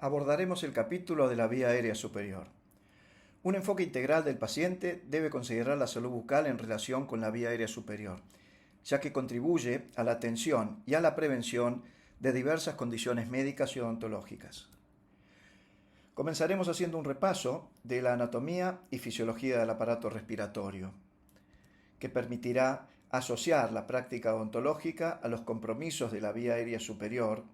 abordaremos el capítulo de la vía aérea superior. Un enfoque integral del paciente debe considerar la salud bucal en relación con la vía aérea superior, ya que contribuye a la atención y a la prevención de diversas condiciones médicas y odontológicas. Comenzaremos haciendo un repaso de la anatomía y fisiología del aparato respiratorio, que permitirá asociar la práctica odontológica a los compromisos de la vía aérea superior,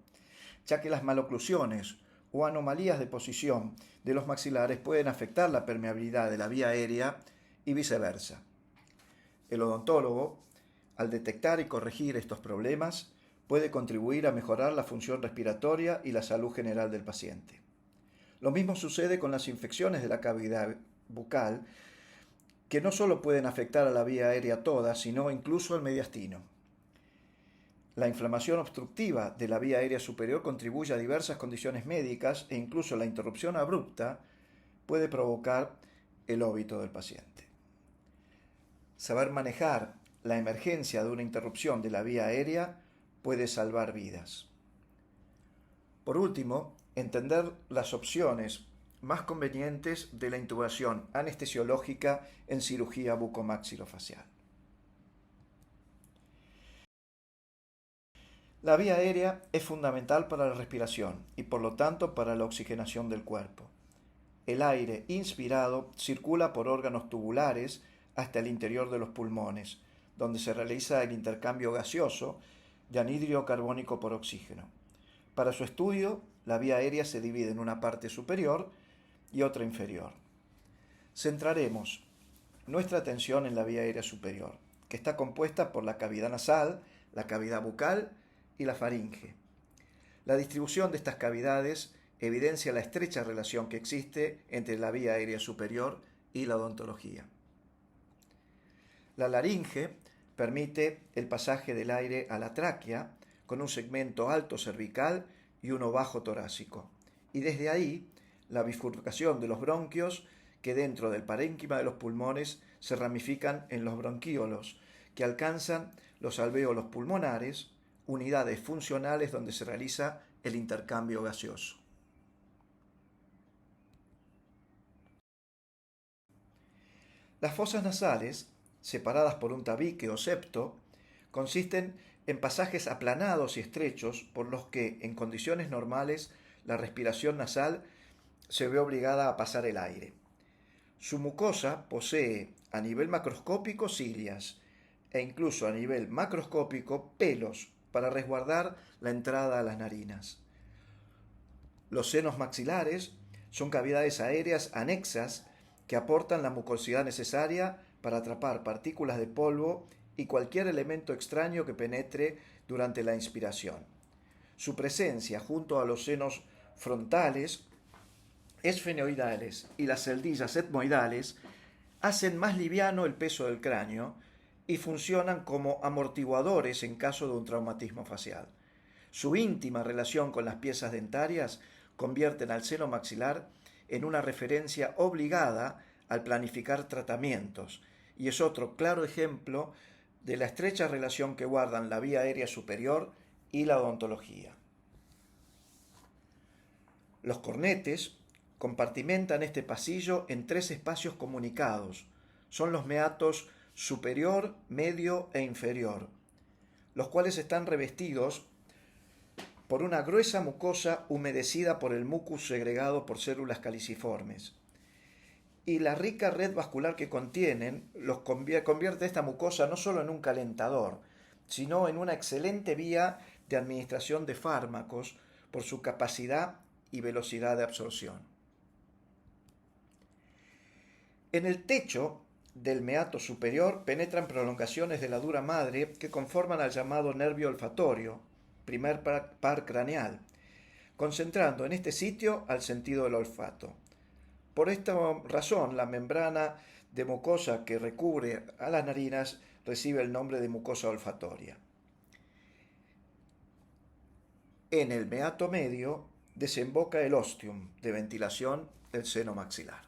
ya que las maloclusiones o anomalías de posición de los maxilares pueden afectar la permeabilidad de la vía aérea y viceversa. El odontólogo, al detectar y corregir estos problemas, puede contribuir a mejorar la función respiratoria y la salud general del paciente. Lo mismo sucede con las infecciones de la cavidad bucal, que no solo pueden afectar a la vía aérea toda, sino incluso al mediastino. La inflamación obstructiva de la vía aérea superior contribuye a diversas condiciones médicas e incluso la interrupción abrupta puede provocar el óbito del paciente. Saber manejar la emergencia de una interrupción de la vía aérea puede salvar vidas. Por último, entender las opciones más convenientes de la intubación anestesiológica en cirugía bucomaxilofacial. La vía aérea es fundamental para la respiración y por lo tanto para la oxigenación del cuerpo. El aire inspirado circula por órganos tubulares hasta el interior de los pulmones, donde se realiza el intercambio gaseoso de anhídrido carbónico por oxígeno. Para su estudio, la vía aérea se divide en una parte superior y otra inferior. Centraremos nuestra atención en la vía aérea superior, que está compuesta por la cavidad nasal, la cavidad bucal y la faringe. La distribución de estas cavidades evidencia la estrecha relación que existe entre la vía aérea superior y la odontología. La laringe permite el pasaje del aire a la tráquea con un segmento alto cervical y uno bajo torácico, y desde ahí la bifurcación de los bronquios que dentro del parénquima de los pulmones se ramifican en los bronquíolos, que alcanzan los alvéolos pulmonares, unidades funcionales donde se realiza el intercambio gaseoso. Las fosas nasales, separadas por un tabique o septo, consisten en pasajes aplanados y estrechos por los que, en condiciones normales, la respiración nasal se ve obligada a pasar el aire. Su mucosa posee a nivel macroscópico cilias e incluso a nivel macroscópico pelos para resguardar la entrada a las narinas. Los senos maxilares son cavidades aéreas anexas que aportan la mucosidad necesaria para atrapar partículas de polvo y cualquier elemento extraño que penetre durante la inspiración. Su presencia junto a los senos frontales, esfenoidales y las celdillas etmoidales hacen más liviano el peso del cráneo y funcionan como amortiguadores en caso de un traumatismo facial. Su íntima relación con las piezas dentarias convierten al seno maxilar en una referencia obligada al planificar tratamientos y es otro claro ejemplo de la estrecha relación que guardan la vía aérea superior y la odontología. Los cornetes compartimentan este pasillo en 3 espacios comunicados. Son los meatos superior, medio e inferior, los cuales están revestidos por una gruesa mucosa humedecida por el mucus segregado por células caliciformes. Y la rica red vascular que contienen los convierte esta mucosa no solo en un calentador, sino en una excelente vía de administración de fármacos por su capacidad y velocidad de absorción. En el techo del meato superior penetran prolongaciones de la dura madre que conforman al llamado nervio olfatorio, primer par craneal, concentrando en este sitio al sentido del olfato. Por esta razón, la membrana de mucosa que recubre a las narinas recibe el nombre de mucosa olfatoria. En el meato medio desemboca el ostium de ventilación del seno maxilar.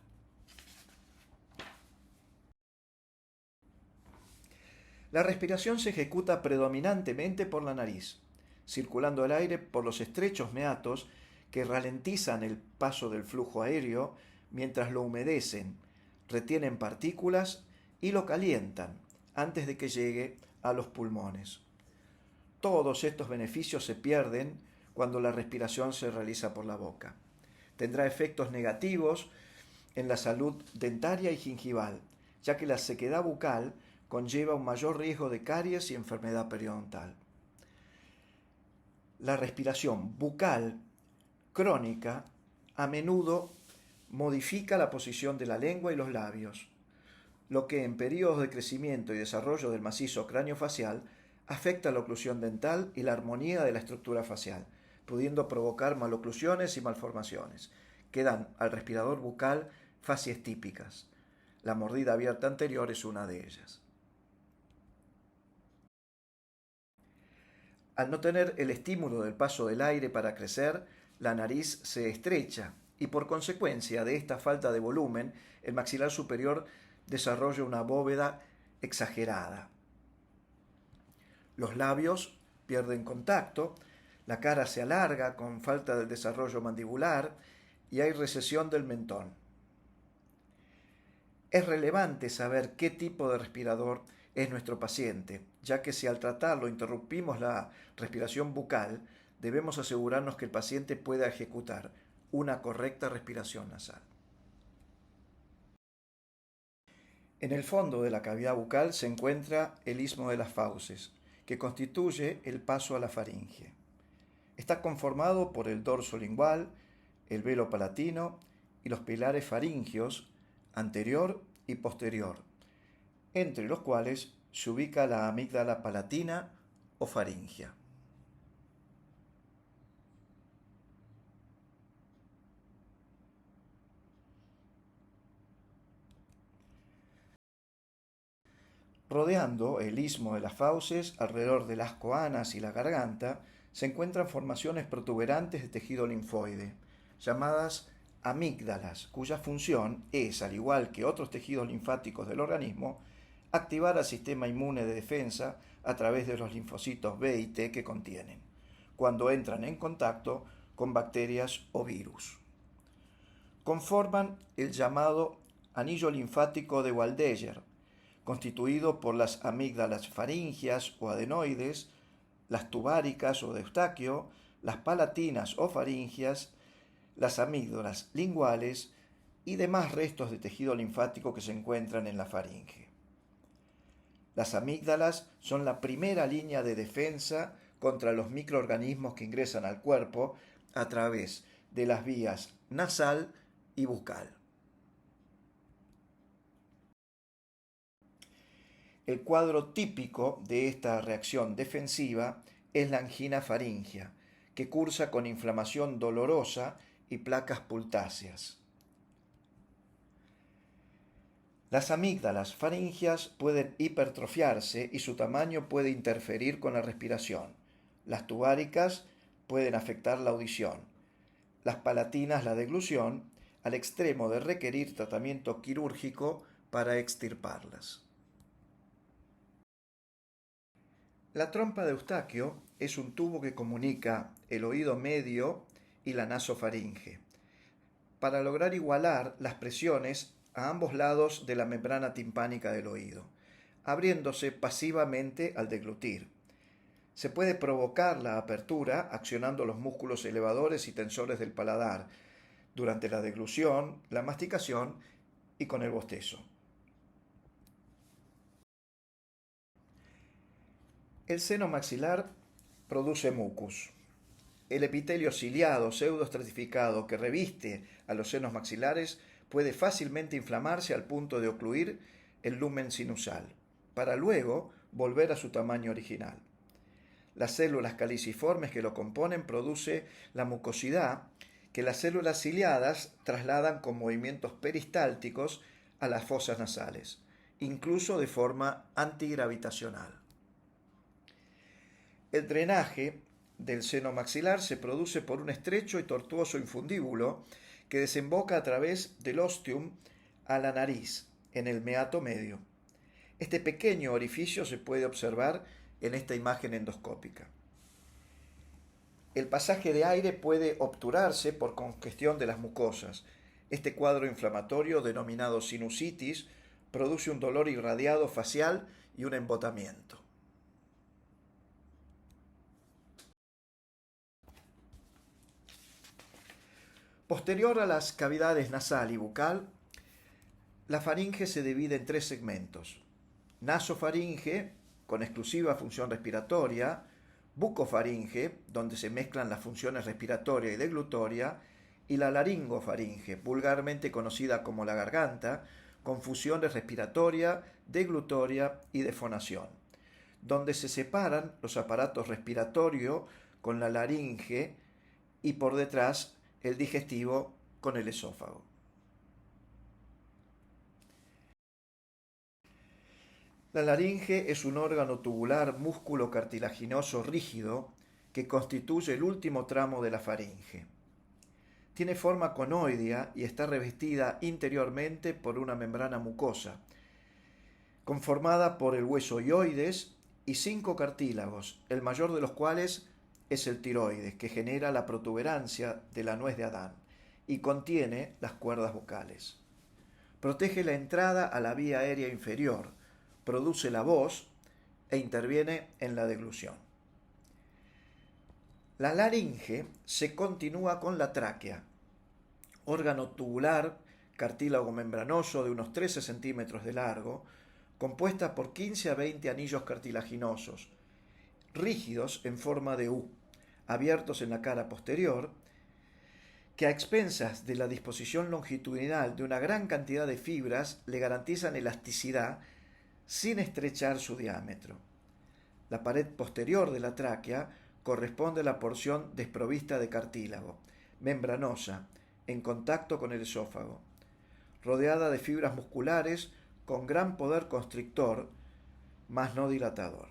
La respiración se ejecuta predominantemente por la nariz, circulando el aire por los estrechos meatos que ralentizan el paso del flujo aéreo mientras lo humedecen, retienen partículas y lo calientan antes de que llegue a los pulmones. Todos estos beneficios se pierden cuando la respiración se realiza por la boca. Tendrá efectos negativos en la salud dentaria y gingival, ya que la sequedad bucal conlleva un mayor riesgo de caries y enfermedad periodontal. La respiración bucal crónica a menudo modifica la posición de la lengua y los labios, lo que en periodos de crecimiento y desarrollo del macizo craneofacial afecta la oclusión dental y la armonía de la estructura facial, pudiendo provocar maloclusiones y malformaciones, que dan al respirador bucal facies típicas. La mordida abierta anterior es una de ellas. Al no tener el estímulo del paso del aire para crecer, la nariz se estrecha y por consecuencia de esta falta de volumen, el maxilar superior desarrolla una bóveda exagerada. Los labios pierden contacto, la cara se alarga con falta del desarrollo mandibular y hay recesión del mentón. Es relevante saber qué tipo de respirador es nuestro paciente, ya que si al tratarlo interrumpimos la respiración bucal, debemos asegurarnos que el paciente pueda ejecutar una correcta respiración nasal. En el fondo de la cavidad bucal se encuentra el istmo de las fauces, que constituye el paso a la faringe. Está conformado por el dorso lingual, el velo palatino y los pilares faringios anterior y posterior, entre los cuales se ubica la amígdala palatina o faringia. Rodeando el istmo de las fauces, alrededor de las coanas y la garganta, se encuentran formaciones protuberantes de tejido linfoide, llamadas amígdalas, cuya función es, al igual que otros tejidos linfáticos del organismo, activar al sistema inmune de defensa a través de los linfocitos B y T que contienen, cuando entran en contacto con bacterias o virus. Conforman el llamado anillo linfático de Waldeyer, constituido por las amígdalas faringias o adenoides, las tubáricas o de Eustaquio, las palatinas o faringias, las amígdalas linguales y demás restos de tejido linfático que se encuentran en la faringe. Las amígdalas son la primera línea de defensa contra los microorganismos que ingresan al cuerpo a través de las vías nasal y bucal. El cuadro típico de esta reacción defensiva es la angina faríngea, que cursa con inflamación dolorosa y placas pultáceas. Las amígdalas faringias pueden hipertrofiarse y su tamaño puede interferir con la respiración. Las tubáricas pueden afectar la audición. Las palatinas la deglución, al extremo de requerir tratamiento quirúrgico para extirparlas. La trompa de Eustaquio es un tubo que comunica el oído medio y la nasofaringe, para lograr igualar las presiones a ambos lados de la membrana timpánica del oído, abriéndose pasivamente al deglutir. Se puede provocar la apertura accionando los músculos elevadores y tensores del paladar durante la deglución, la masticación y con el bostezo. El seno maxilar produce mucus. El epitelio ciliado pseudoestratificado que reviste a los senos maxilares puede fácilmente inflamarse al punto de ocluir el lumen sinusal, para luego volver a su tamaño original. Las células caliciformes que lo componen produce la mucosidad que las células ciliadas trasladan con movimientos peristálticos a las fosas nasales, incluso de forma antigravitacional. El drenaje del seno maxilar se produce por un estrecho y tortuoso infundíbulo que desemboca a través del ostium a la nariz, en el meato medio. Este pequeño orificio se puede observar en esta imagen endoscópica. El pasaje de aire puede obturarse por congestión de las mucosas. Este cuadro inflamatorio, denominado sinusitis, produce un dolor irradiado facial y un embotamiento. Posterior a las cavidades nasal y bucal, la faringe se divide en tres segmentos: nasofaringe, con exclusiva función respiratoria; bucofaringe, donde se mezclan las funciones respiratoria y deglutoria; y la laringofaringe, vulgarmente conocida como la garganta, con funciones respiratoria, deglutoria y de fonación, donde se separan los aparatos respiratorio con la laringe y por detrás el digestivo con el esófago. La laringe es un órgano tubular músculo cartilaginoso rígido que constituye el último tramo de la faringe. Tiene forma conoidea y está revestida interiormente por una membrana mucosa, conformada por el hueso hioides y 5 cartílagos, el mayor de los cuales es el tiroides, que genera la protuberancia de la nuez de Adán y contiene las cuerdas vocales. Protege la entrada a la vía aérea inferior, produce la voz e interviene en la deglución. La laringe se continúa con la tráquea, órgano tubular, cartílago membranoso de unos 13 centímetros de largo, compuesta por 15 a 20 anillos cartilaginosos, rígidos en forma de U, abiertos en la cara posterior, que a expensas de la disposición longitudinal de una gran cantidad de fibras le garantizan elasticidad sin estrechar su diámetro. La pared posterior de la tráquea corresponde a la porción desprovista de cartílago, membranosa, en contacto con el esófago, rodeada de fibras musculares con gran poder constrictor, mas no dilatador.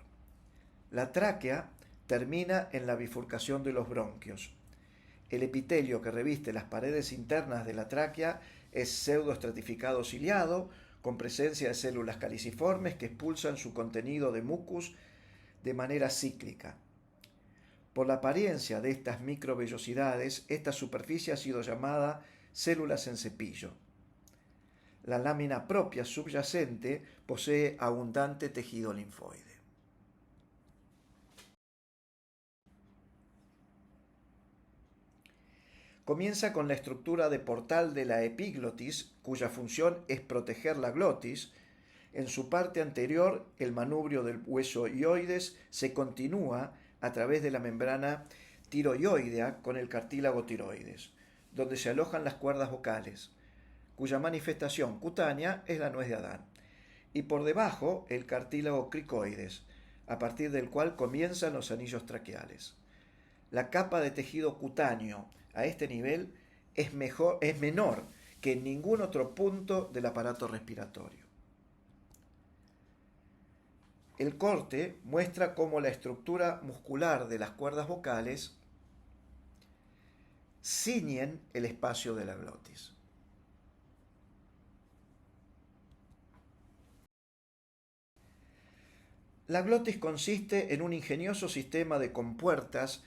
La tráquea termina en la bifurcación de los bronquios. El epitelio que reviste las paredes internas de la tráquea es pseudoestratificado ciliado, con presencia de células caliciformes que expulsan su contenido de mucus de manera cíclica. Por la apariencia de estas microvellosidades, esta superficie ha sido llamada células en cepillo. La lámina propia subyacente posee abundante tejido linfoide. Comienza con la estructura de portal de la epiglotis, cuya función es proteger la glotis. En su parte anterior, el manubrio del hueso hioides se continúa a través de la membrana tiroioidea con el cartílago tiroides, donde se alojan las cuerdas vocales, cuya manifestación cutánea es la nuez de Adán, y por debajo el cartílago cricoides, a partir del cual comienzan los anillos traqueales. La capa de tejido cutáneo a este nivel es menor que en ningún otro punto del aparato respiratorio. El corte muestra cómo la estructura muscular de las cuerdas vocales ciñen el espacio de la glotis. La glotis consiste en un ingenioso sistema de compuertas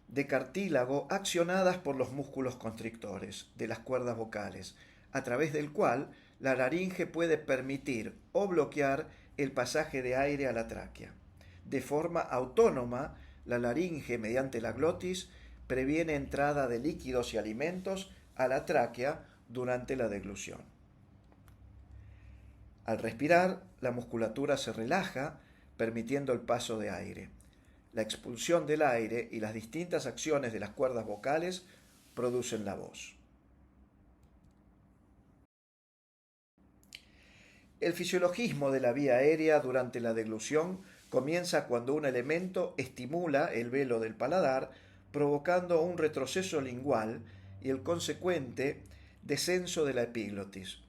de cartílago accionadas por los músculos constrictores de las cuerdas vocales, a través del cual la laringe puede permitir o bloquear el pasaje de aire a la tráquea. De forma autónoma, la laringe, mediante la glotis, previene entrada de líquidos y alimentos a la tráquea durante la deglución. Al respirar, la musculatura se relaja, permitiendo el paso de aire. La expulsión del aire y las distintas acciones de las cuerdas vocales producen la voz. El fisiologismo de la vía aérea durante la deglución comienza cuando un elemento estimula el velo del paladar, provocando un retroceso lingual y el consecuente descenso de la epiglotis,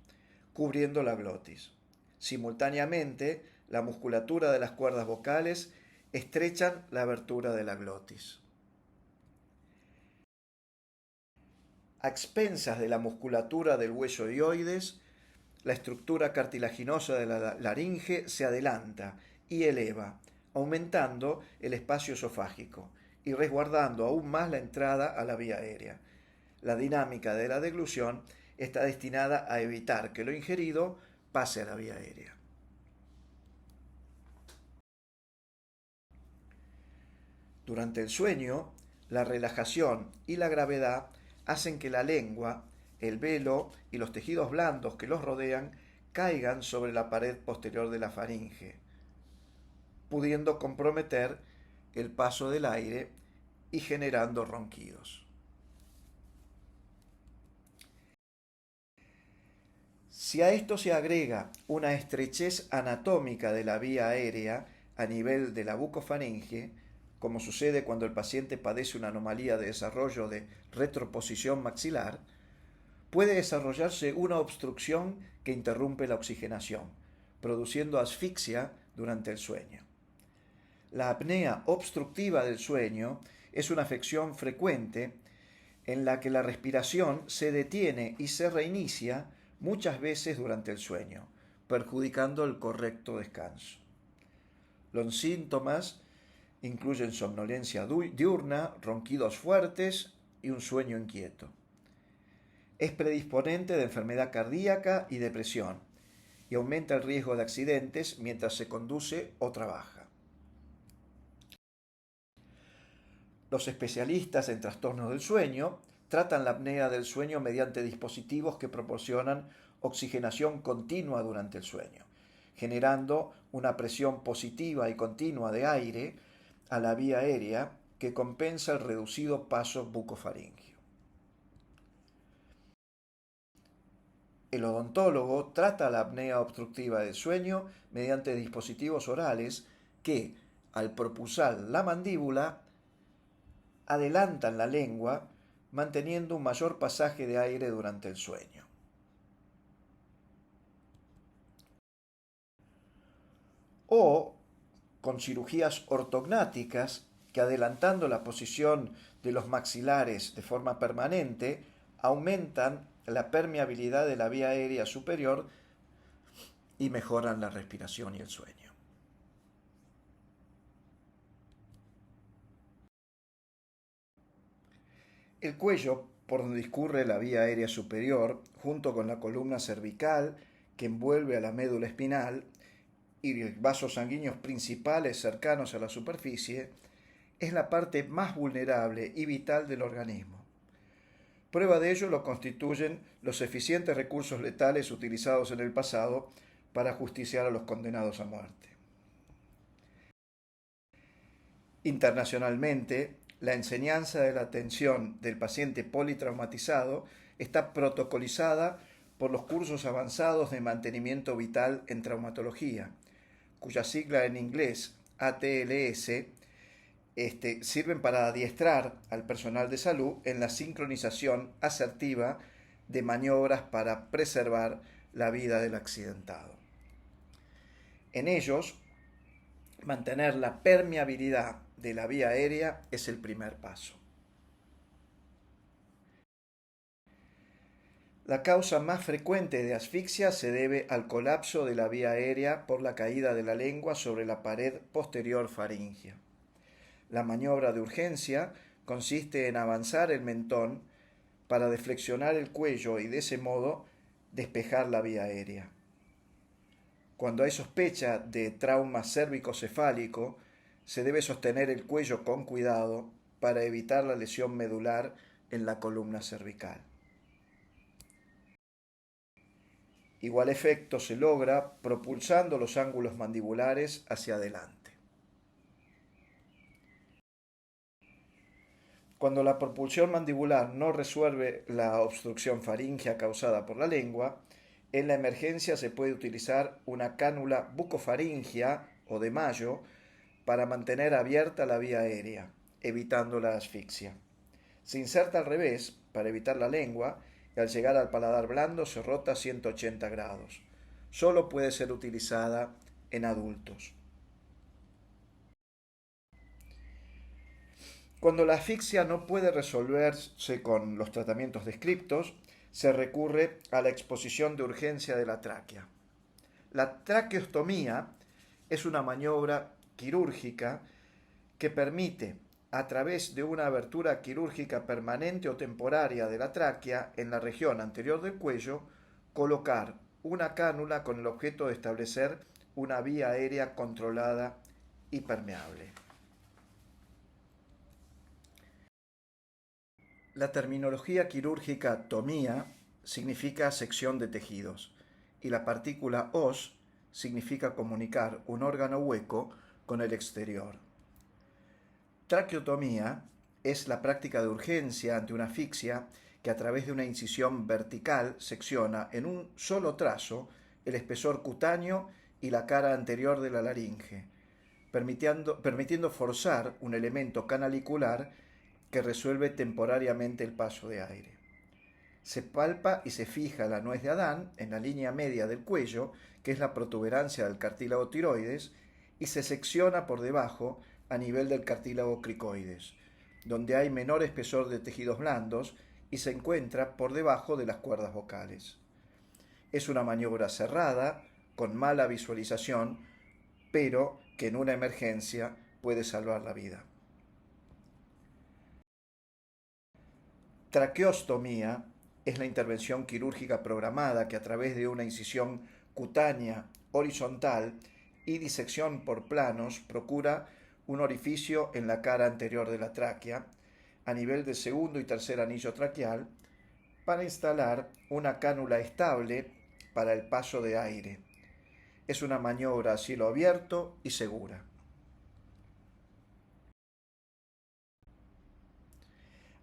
cubriendo la glotis. Simultáneamente, la musculatura de las cuerdas vocales estrechan la abertura de la glotis. A expensas de la musculatura del hueso hioides, la estructura cartilaginosa de la laringe se adelanta y eleva, aumentando el espacio esofágico, y resguardando aún más la entrada a la vía aérea. La dinámica de la deglución está destinada a evitar que lo ingerido pase a la vía aérea. Durante el sueño, la relajación y la gravedad hacen que la lengua, el velo y los tejidos blandos que los rodean caigan sobre la pared posterior de la faringe, pudiendo comprometer el paso del aire y generando ronquidos. Si a esto se agrega una estrechez anatómica de la vía aérea a nivel de la bucofaringe, como sucede cuando el paciente padece una anomalía de desarrollo de retroposición maxilar, puede desarrollarse una obstrucción que interrumpe la oxigenación, produciendo asfixia durante el sueño. La apnea obstructiva del sueño es una afección frecuente en la que la respiración se detiene y se reinicia muchas veces durante el sueño, perjudicando el correcto descanso. Los síntomas incluyen somnolencia diurna, ronquidos fuertes y un sueño inquieto. Es predisponente de enfermedad cardíaca y depresión y aumenta el riesgo de accidentes mientras se conduce o trabaja. Los especialistas en trastornos del sueño tratan la apnea del sueño mediante dispositivos que proporcionan oxigenación continua durante el sueño, generando una presión positiva y continua de aire a la vía aérea que compensa el reducido paso bucofaríngeo. El odontólogo trata la apnea obstructiva del sueño mediante dispositivos orales que, al propulsar la mandíbula, adelantan la lengua, manteniendo un mayor pasaje de aire durante el sueño. O con cirugías ortognáticas que, adelantando la posición de los maxilares de forma permanente, aumentan la permeabilidad de la vía aérea superior y mejoran la respiración y el sueño. El cuello, por donde discurre la vía aérea superior, junto con la columna cervical que envuelve a la médula espinal y vasos sanguíneos principales cercanos a la superficie, es la parte más vulnerable y vital del organismo. Prueba de ello lo constituyen los eficientes recursos letales utilizados en el pasado para ajusticiar a los condenados a muerte. Internacionalmente, la enseñanza de la atención del paciente politraumatizado está protocolizada por los cursos avanzados de mantenimiento vital en traumatología, cuya sigla en inglés ATLS sirven para adiestrar al personal de salud en la sincronización asertiva de maniobras para preservar la vida del accidentado. En ellos, mantener la permeabilidad de la vía aérea es el primer paso. La causa más frecuente de asfixia se debe al colapso de la vía aérea por la caída de la lengua sobre la pared posterior faríngea. La maniobra de urgencia consiste en avanzar el mentón para deflexionar el cuello y de ese modo despejar la vía aérea. Cuando hay sospecha de trauma cérvico-cefálico, se debe sostener el cuello con cuidado para evitar la lesión medular en la columna cervical. Igual efecto se logra propulsando los ángulos mandibulares hacia adelante. Cuando la propulsión mandibular no resuelve la obstrucción faríngea causada por la lengua, en la emergencia se puede utilizar una cánula bucofaríngea o de Mayo para mantener abierta la vía aérea, evitando la asfixia. Se inserta al revés para evitar la lengua y al llegar al paladar blando se rota a 180 grados. Solo puede ser utilizada en adultos. Cuando la asfixia no puede resolverse con los tratamientos descriptos, se recurre a la exposición de urgencia de la tráquea. La traqueostomía es una maniobra quirúrgica que permite a través de una abertura quirúrgica permanente o temporaria de la tráquea en la región anterior del cuello, colocar una cánula con el objeto de establecer una vía aérea controlada y permeable. La terminología quirúrgica tomía significa sección de tejidos y la partícula os significa comunicar un órgano hueco con el exterior. Traqueotomía es la práctica de urgencia ante una asfixia que a través de una incisión vertical secciona en un solo trazo el espesor cutáneo y la cara anterior de la laringe, permitiendo forzar un elemento canalicular que resuelve temporariamente el paso de aire. Se palpa y se fija la nuez de Adán en la línea media del cuello, que es la protuberancia del cartílago tiroides, y se secciona por debajo a nivel del cartílago cricoides, donde hay menor espesor de tejidos blandos y se encuentra por debajo de las cuerdas vocales. Es una maniobra cerrada, con mala visualización, pero que en una emergencia puede salvar la vida. Traqueostomía es la intervención quirúrgica programada que a través de una incisión cutánea horizontal y disección por planos procura un orificio en la cara anterior de la tráquea, a nivel del segundo y tercer anillo traqueal, para instalar una cánula estable para el paso de aire. Es una maniobra a cielo abierto y segura.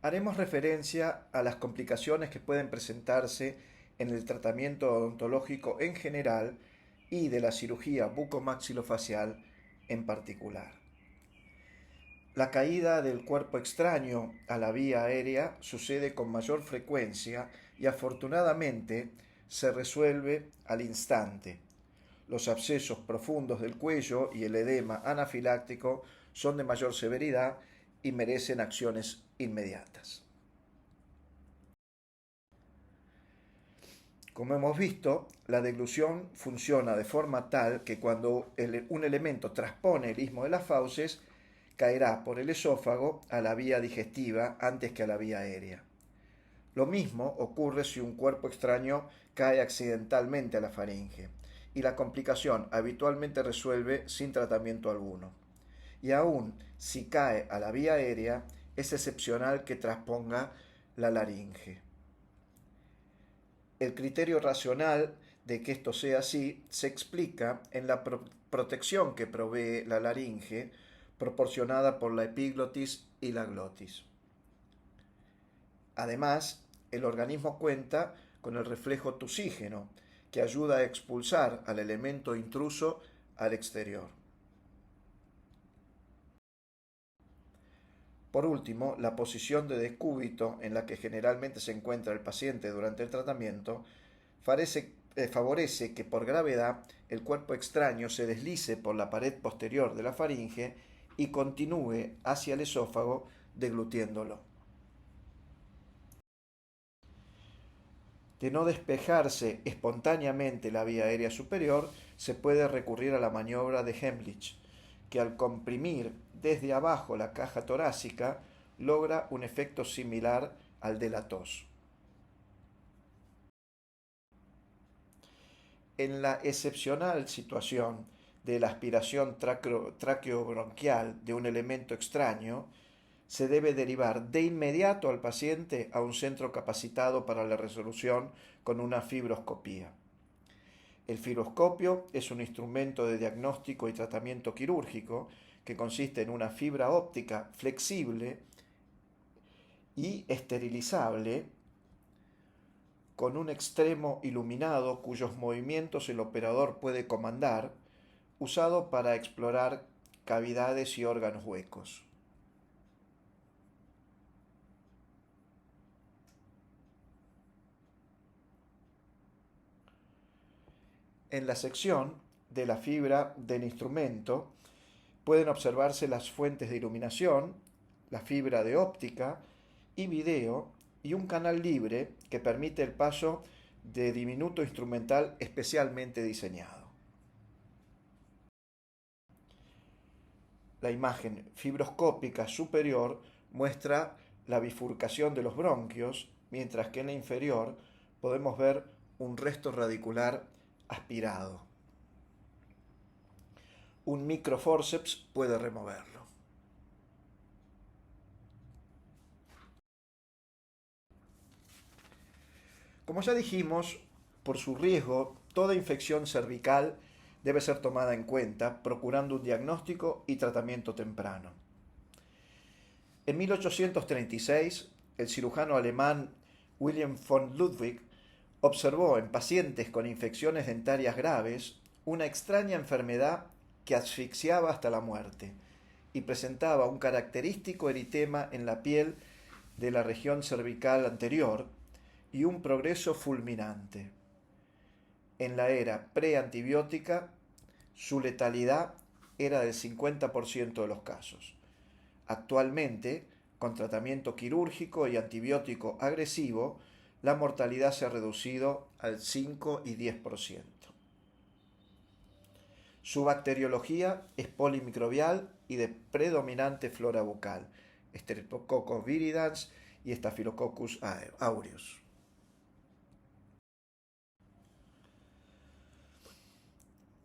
Haremos referencia a las complicaciones que pueden presentarse en el tratamiento odontológico en general y de la cirugía bucomaxilofacial en particular. La caída del cuerpo extraño a la vía aérea sucede con mayor frecuencia y afortunadamente se resuelve al instante. Los abscesos profundos del cuello y el edema anafiláctico son de mayor severidad y merecen acciones inmediatas. Como hemos visto, la deglución funciona de forma tal que cuando un elemento transpone el istmo de las fauces, caerá por el esófago a la vía digestiva antes que a la vía aérea. Lo mismo ocurre si un cuerpo extraño cae accidentalmente a la faringe, y la complicación habitualmente resuelve sin tratamiento alguno. Y aún si cae a la vía aérea, es excepcional que trasponga la laringe. El criterio racional de que esto sea así se explica en la protección que provee la laringe, proporcionada por la epiglotis y la glotis. Además, el organismo cuenta con el reflejo tusígeno, que ayuda a expulsar al elemento intruso al exterior. Por último, la posición de decúbito en la que generalmente se encuentra el paciente durante el tratamiento favorece que por gravedad el cuerpo extraño se deslice por la pared posterior de la faringe y continúe hacia el esófago deglutiéndolo. De no despejarse espontáneamente la vía aérea superior, se puede recurrir a la maniobra de Hemlich, que al comprimir desde abajo la caja torácica logra un efecto similar al de la tos. En la excepcional situación de la aspiración traqueobronquial de un elemento extraño, se debe derivar de inmediato al paciente a un centro capacitado para la resolución con una fibroscopía. El fibroscopio es un instrumento de diagnóstico y tratamiento quirúrgico que consiste en una fibra óptica flexible y esterilizable con un extremo iluminado cuyos movimientos el operador puede comandar, usado para explorar cavidades y órganos huecos. En la sección de la fibra del instrumento pueden observarse las fuentes de iluminación, la fibra de óptica y video y un canal libre que permite el paso de diminuto instrumental especialmente diseñado. La imagen fibroscópica superior muestra la bifurcación de los bronquios, mientras que en la inferior podemos ver un resto radicular aspirado. Un microforceps puede removerlo. Como ya dijimos, por su riesgo, toda infección cervical debe ser tomada en cuenta, procurando un diagnóstico y tratamiento temprano. En 1836, el cirujano alemán Wilhelm von Ludwig observó en pacientes con infecciones dentarias graves una extraña enfermedad que asfixiaba hasta la muerte y presentaba un característico eritema en la piel de la región cervical anterior y un progreso fulminante. En la era preantibiótica, su letalidad era del 50% de los casos. Actualmente, con tratamiento quirúrgico y antibiótico agresivo, la mortalidad se ha reducido al 5 y 10%. Su bacteriología es polimicrobial y de predominante flora bucal, Streptococcus viridans y Staphylococcus aureus.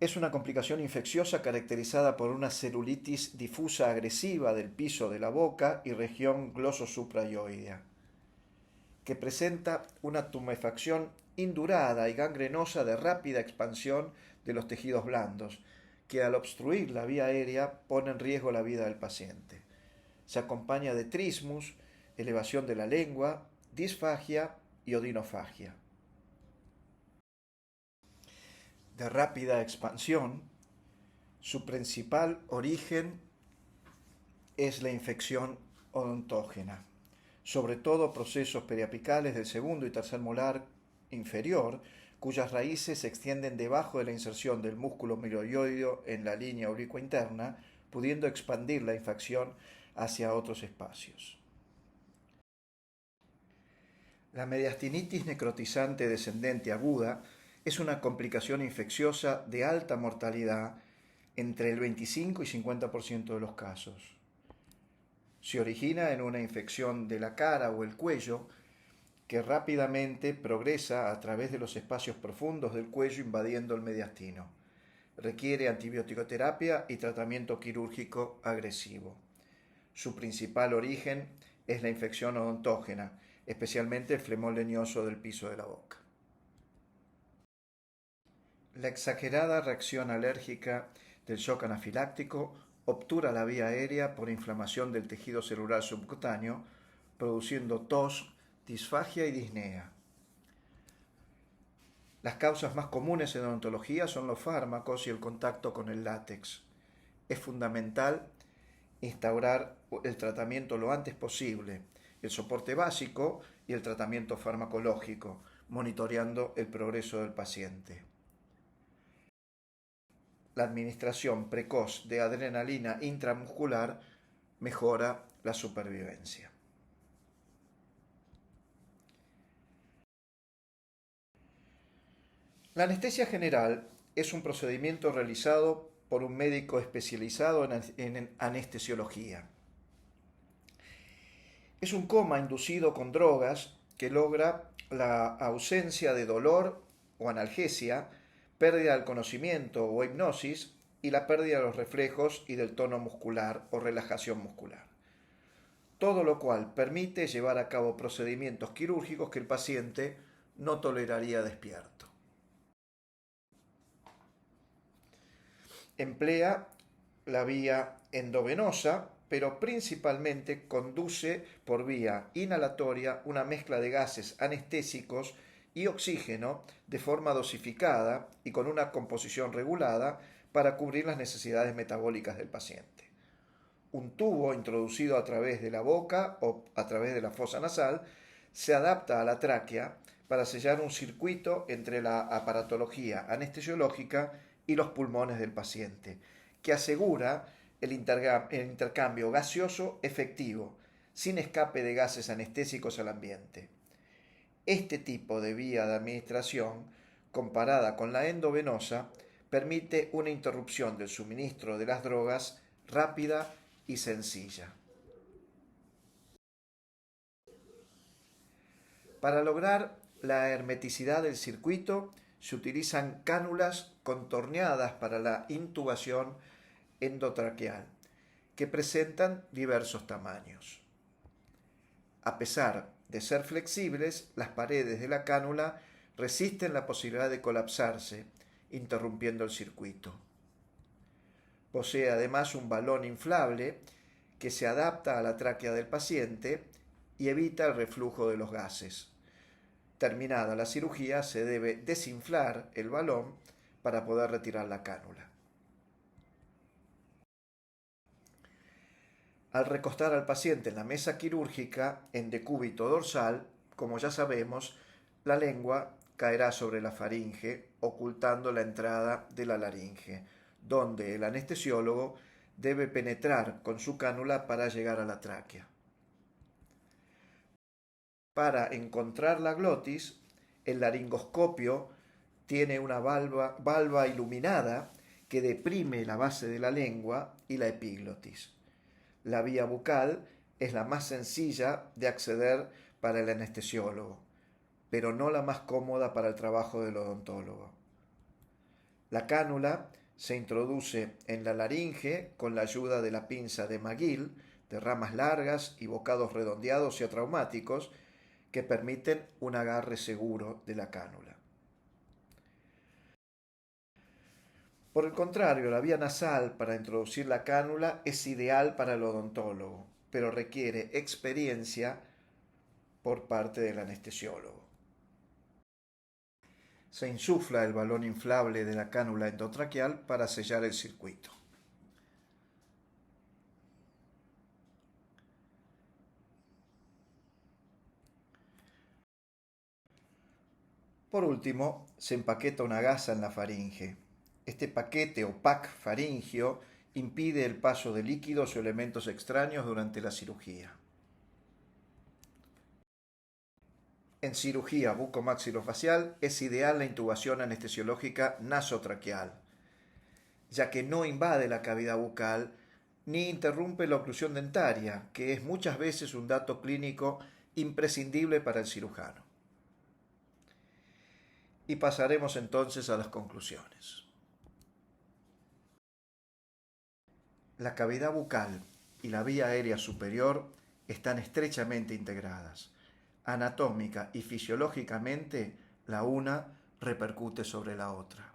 Es una complicación infecciosa caracterizada por una celulitis difusa agresiva del piso de la boca y región glososuprayoidea, que presenta una tumefacción indurada y gangrenosa de rápida expansión de los tejidos blandos, que al obstruir la vía aérea pone en riesgo la vida del paciente. Se acompaña de trismus, elevación de la lengua, disfagia y odinofagia. De rápida expansión, su principal origen es la infección odontógena, sobre todo procesos periapicales del segundo y tercer molar inferior, cuyas raíces se extienden debajo de la inserción del músculo milioideo en la línea oblicua interna, pudiendo expandir la infección hacia otros espacios. La mediastinitis necrotizante descendente aguda es una complicación infecciosa de alta mortalidad entre el 25 y 50% de los casos. Se origina en una infección de la cara o el cuello que rápidamente progresa a través de los espacios profundos del cuello invadiendo el mediastino. Requiere antibiótico-terapia y tratamiento quirúrgico agresivo. Su principal origen es la infección odontógena, especialmente el flemón leñoso del piso de la boca. La exagerada reacción alérgica del shock anafiláctico obtura la vía aérea por inflamación del tejido celular subcutáneo, produciendo tos, disfagia y disnea. Las causas más comunes en odontología son los fármacos y el contacto con el látex. Es fundamental instaurar el tratamiento lo antes posible, el soporte básico y el tratamiento farmacológico, monitoreando el progreso del paciente. La administración precoz de adrenalina intramuscular mejora la supervivencia. La anestesia general es un procedimiento realizado por un médico especializado en anestesiología. Es un coma inducido con drogas que logra la ausencia de dolor o analgesia, pérdida del conocimiento o hipnosis y la pérdida de los reflejos y del tono muscular o relajación muscular. Todo lo cual permite llevar a cabo procedimientos quirúrgicos que el paciente no toleraría despierto. Emplea la vía endovenosa, pero principalmente conduce por vía inhalatoria una mezcla de gases anestésicos y oxígeno de forma dosificada y con una composición regulada para cubrir las necesidades metabólicas del paciente. Un tubo introducido a través de la boca o a través de la fosa nasal se adapta a la tráquea para sellar un circuito entre la aparatología anestesiológica y los pulmones del paciente, que asegura el intercambio gaseoso efectivo, sin escape de gases anestésicos al ambiente. Este tipo de vía de administración, comparada con la endovenosa, permite una interrupción del suministro de las drogas rápida y sencilla. Para lograr la hermeticidad del circuito, se utilizan cánulas contorneadas para la intubación endotraqueal, que presentan diversos tamaños. A pesar de ser flexibles, las paredes de la cánula resisten la posibilidad de colapsarse, interrumpiendo el circuito. Posee además un balón inflable que se adapta a la tráquea del paciente y evita el reflujo de los gases. Terminada la cirugía, se debe desinflar el balón para poder retirar la cánula. Al recostar al paciente en la mesa quirúrgica en decúbito dorsal, como ya sabemos, la lengua caerá sobre la faringe, ocultando la entrada de la laringe, donde el anestesiólogo debe penetrar con su cánula para llegar a la tráquea. Para encontrar la glotis, el laringoscopio tiene una valva iluminada que deprime la base de la lengua y la epiglotis. La vía bucal es la más sencilla de acceder para el anestesiólogo, pero no la más cómoda para el trabajo del odontólogo. La cánula se introduce en la laringe con la ayuda de la pinza de McGill, de ramas largas y bocados redondeados y atraumáticos que permiten un agarre seguro de la cánula. Por el contrario, la vía nasal para introducir la cánula es ideal para el odontólogo, pero requiere experiencia por parte del anestesiólogo. Se insufla el balón inflable de la cánula endotraqueal para sellar el circuito. Por último, se empaqueta una gasa en la faringe. Este paquete o pack faringio impide el paso de líquidos o elementos extraños durante la cirugía. En cirugía bucomaxilofacial es ideal la intubación anestesiológica nasotraqueal, ya que no invade la cavidad bucal ni interrumpe la oclusión dentaria, que es muchas veces un dato clínico imprescindible para el cirujano. Y pasaremos entonces a las conclusiones. La cavidad bucal y la vía aérea superior están estrechamente integradas. Anatómica y fisiológicamente, la una repercute sobre la otra.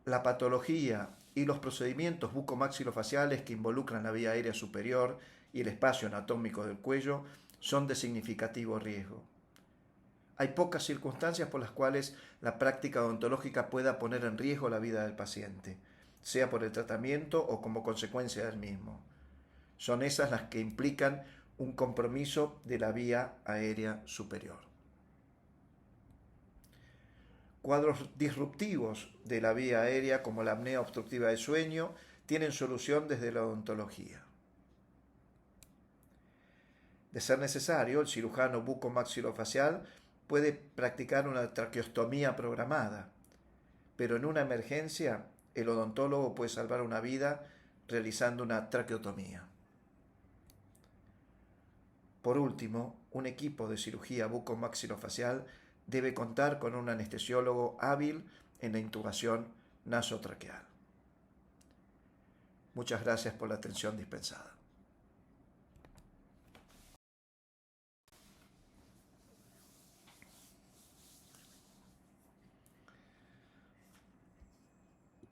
La patología y los procedimientos bucomaxilofaciales que involucran la vía aérea superior y el espacio anatómico del cuello son de significativo riesgo. Hay pocas circunstancias por las cuales la práctica odontológica pueda poner en riesgo la vida del paciente, sea por el tratamiento o como consecuencia del mismo. Son esas las que implican un compromiso de la vía aérea superior. Cuadros disruptivos de la vía aérea, como la apnea obstructiva de sueño, tienen solución desde la odontología. De ser necesario, el cirujano bucomaxilofacial puede practicar una traqueostomía programada, pero en una emergencia, el odontólogo puede salvar una vida realizando una traqueotomía. Por último, un equipo de cirugía bucomaxilofacial debe contar con un anestesiólogo hábil en la intubación nasotraqueal. Muchas gracias por la atención dispensada.